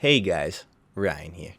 Hey guys, Ryan here.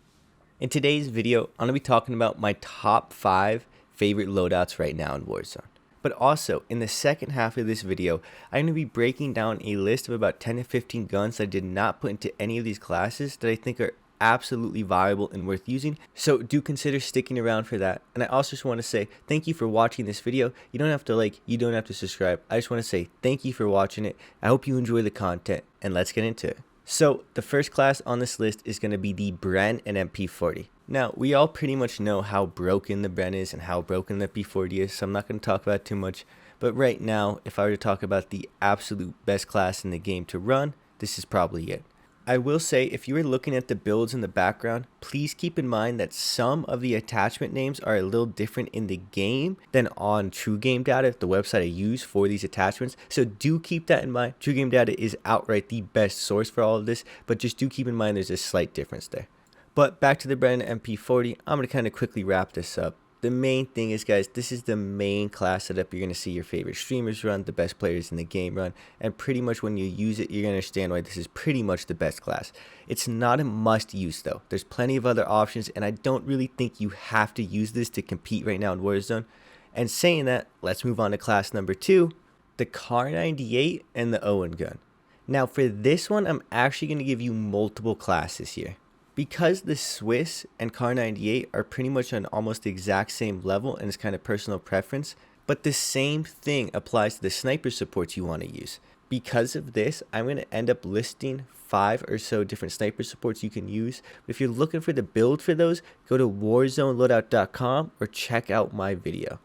In today's video, I'm going to be talking about my top 5 favorite loadouts right now in Warzone. But also, in the second half of this video, I'm going to be breaking down a list of about 10 to 15 guns that I did not put into any of these classes that I think are absolutely viable and worth using. So do consider sticking around for that. And I also just want to say thank you for watching this video. You don't have to like, you don't have to subscribe. I just want to say thank you for watching it. I hope you enjoy the content, and let's get into it. So the first class on this list is going to be the Bren and MP40. Now, we all pretty much know how broken the Bren is and how broken the MP40 is, so I'm not going to talk about it too much. But right now, if I were to talk about the absolute best class in the game to run, this is probably it. I will say, if you are looking at the builds in the background, please keep in mind that some of the attachment names are a little different in the game than on True Game Data, the website I use for these attachments. So do keep that in mind. True Game Data is outright the best source for all of this, but just do keep in mind there's a slight difference there. But back to the Bren and MP40, I'm going to kind of quickly wrap this up. The main thing is, guys, this is the main class setup you're going to see your favorite streamers run, the best players in the game run, and pretty much when you use it, you're going to understand why this is pretty much the best class. It's not a must use though. There's plenty of other options, and I don't really think you have to use this to compete right now in Warzone. And saying that, let's move on to class number 2, the Kar98 and the Owen gun. Now for this one, I'm actually going to give you multiple classes here. Because the Swiss and Kar98 are pretty much on almost the exact same level and it's kind of personal preference, but the same thing applies to the sniper supports you want to use. Because of this, I'm going to end up listing 5 or so different sniper supports you can use. If you're looking for the build for those, go to warzoneloadout.com or check out my video.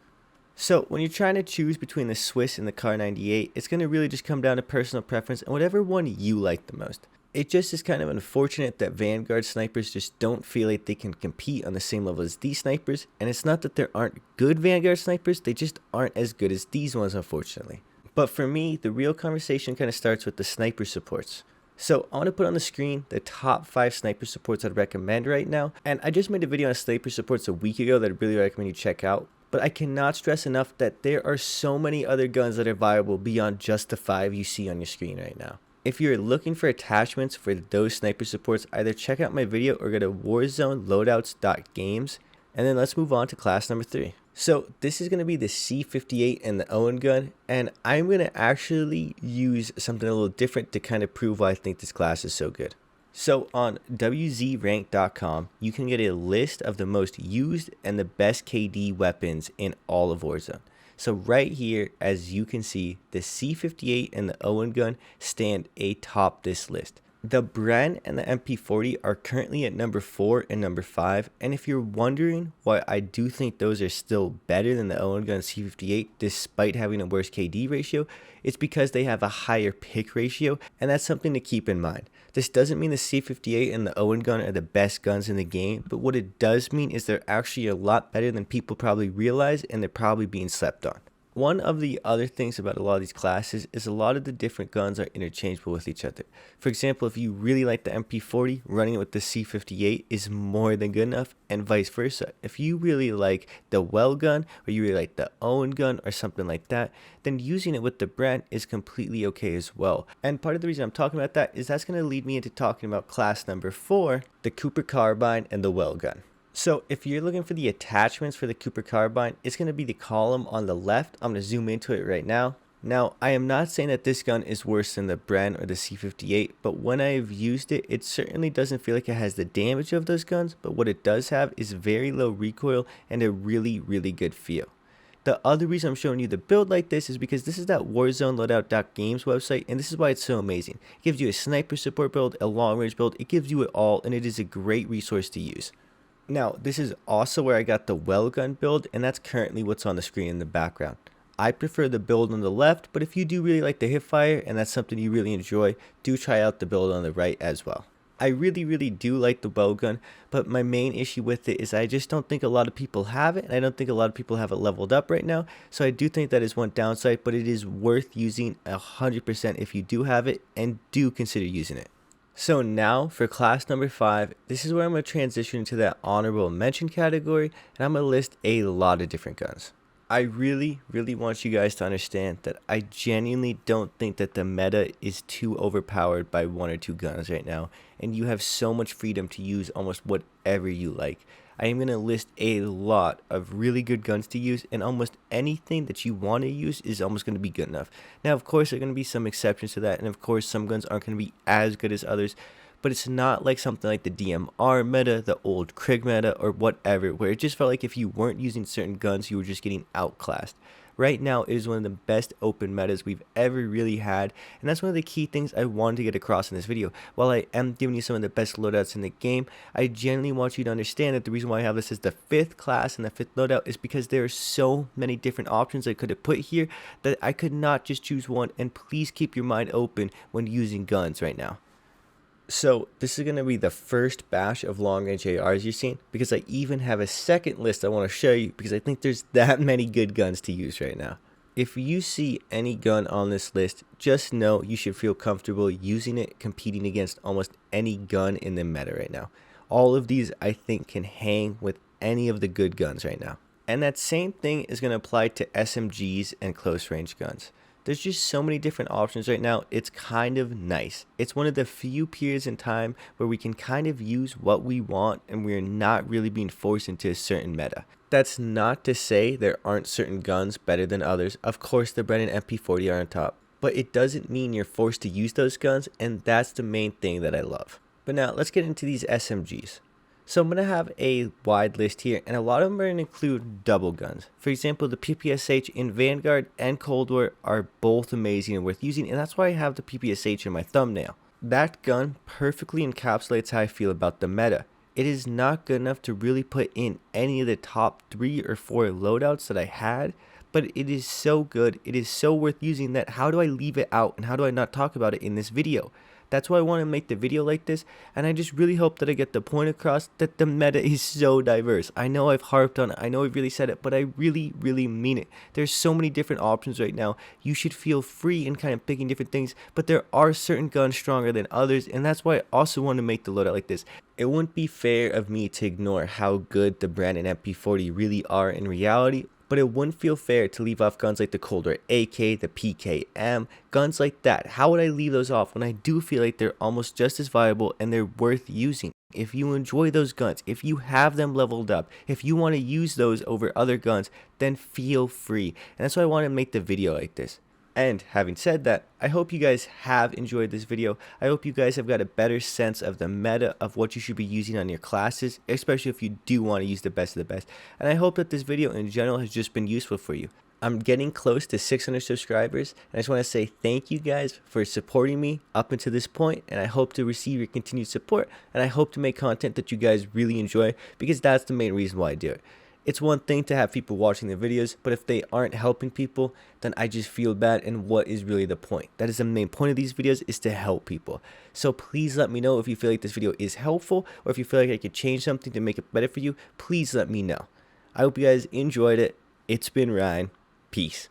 So when you're trying to choose between the Swiss and the Kar98, it's going to really just come down to personal preference and whatever one you like the most. It just is kind of unfortunate that Vanguard snipers just don't feel like they can compete on the same level as these snipers. And it's not that there aren't good Vanguard snipers, they just aren't as good as these ones, unfortunately. But for me, the real conversation kind of starts with the sniper supports. So I want to put on the screen the top 5 sniper supports I'd recommend right now. And I just made a video on sniper supports a week ago that I really recommend you check out. But I cannot stress enough that there are so many other guns that are viable beyond just the 5 you see on your screen right now. If you're looking for attachments for those sniper supports, either check out my video or go to warzoneloadouts.games. And then let's move on to class number 3. So this is going to be the C58 and the Owen gun, and I'm going to actually use something a little different to kind of prove why I think this class is so good. So on wzrank.com, you can get a list of the most used and the best KD weapons in all of Warzone. So right here, as you can see, the C58 and the Owen gun stand atop this list. The Bren and the MP40 are currently at number 4 and number 5. And if you're wondering why I do think those are still better than the Owen gun C58 despite having a worse KD ratio, it's because they have a higher pick ratio, and that's something to keep in mind. This doesn't mean the C58 and the Owen gun are the best guns in the game, but what it does mean is they're actually a lot better than people probably realize, and they're probably being slept on. One of the other things about a lot of these classes is a lot of the different guns are interchangeable with each other. For example, if you really like the MP40, running it with the C58 is more than good enough, and vice versa. If you really like the Welgun or you really like the Owen gun or something like that, then using it with the Bren is completely okay as well. And part of the reason I'm talking about that is that's going to lead me into talking about class number 4, the Cooper Carbine and the Welgun. So if you're looking for the attachments for the Cooper Carbine, it's going to be the column on the left. I'm going to zoom into it right now. Now, I am not saying that this gun is worse than the Bren or the C58, but when I've used it, it certainly doesn't feel like it has the damage of those guns, but what it does have is very low recoil and a really, really good feel. The other reason I'm showing you the build like this is because this is that warzoneloadout.games website, and this is why it's so amazing. It gives you a sniper support build, a long range build, it gives you it all, and it is a great resource to use. Now, this is also where I got the Welgun build, and that's currently what's on the screen in the background. I prefer the build on the left, but if you do really like the hipfire and that's something you really enjoy, do try out the build on the right as well. I really do like the Welgun, but my main issue with it is I just don't think a lot of people have it, and I don't think a lot of people have it leveled up right now, so I do think that is one downside, but it is worth using 100% if you do have it, and do consider using it. So now for class number 5, this is where I'm going to transition into that honorable mention category, and I'm going to list a lot of different guns. I really want you guys to understand that I genuinely don't think that the meta is too overpowered by one or two guns right now, and you have so much freedom to use almost whatever you like. I am going to list a lot of really good guns to use, and almost anything that you want to use is almost going to be good enough. Now, of course, there are going to be some exceptions to that, and of course, some guns aren't going to be as good as others, but it's not like something like the DMR meta, the old Krig meta, or whatever, where it just felt like if you weren't using certain guns, you were just getting outclassed. Right now, it is one of the best open metas we've ever really had, and that's one of the key things I wanted to get across in this video. While I am giving you some of the best loadouts in the game, I genuinely want you to understand that the reason why I have this as the 5th class and the 5th loadout is because there are so many different options I could have put here that I could not just choose one, and please keep your mind open when using guns right now. So this is going to be the first batch of long range ARs you've seen, because I even have a second list I want to show you because I think there's that many good guns to use right now. If you see any gun on this list, just know you should feel comfortable using it competing against almost any gun in the meta right now. All of these I think can hang with any of the good guns right now. And that same thing is going to apply to SMGs and close range guns. There's just so many different options right now, it's kind of nice. It's one of the few periods in time where we can kind of use what we want and we're not really being forced into a certain meta. That's not to say there aren't certain guns better than others. Of course, the Bren and MP40 are on top, but it doesn't mean you're forced to use those guns, and that's the main thing that I love. But now let's get into these SMGs. So I'm going to have a wide list here, and a lot of them are going to include double guns. For example, the PPSH in Vanguard and Cold War are both amazing and worth using, and that's why I have the PPSH in my thumbnail. That gun perfectly encapsulates how I feel about the meta. It is not good enough to really put in any of the top 3 or 4 loadouts that I had, but it is so good, it is so worth using that how do I leave it out and how do I not talk about it in this video? That's why I want to make the video like this, and I just really hope that I get the point across that the meta is so diverse. I know I've harped on it, I know I've really said it, but I really mean it. There's so many different options right now. You should feel free in kind of picking different things, but there are certain guns stronger than others, and that's why I also want to make the loadout like this. It wouldn't be fair of me to ignore how good the Bren and MP40 really are in reality, but it wouldn't feel fair to leave off guns like the Cold War AK, the PKM, guns like that. How would I leave those off when I do feel like they're almost just as viable and they're worth using? If you enjoy those guns, if you have them leveled up, if you want to use those over other guns, then feel free. And that's why I want to make the video like this. And having said that, I hope you guys have enjoyed this video. I hope you guys have got a better sense of the meta of what you should be using on your classes, especially if you do want to use the best of the best. And I hope that this video in general has just been useful for you. I'm getting close to 600 subscribers, and I just want to say thank you guys for supporting me up until this point, and I hope to receive your continued support, and I hope to make content that you guys really enjoy, because that's the main reason why I do it. It's one thing to have people watching the videos, but if they aren't helping people, then I just feel bad, and what is really the point? That is the main point of these videos, is to help people. So please let me know if you feel like this video is helpful, or if you feel like I could change something to make it better for you, please let me know. I hope you guys enjoyed it. It's been Ryan. Peace.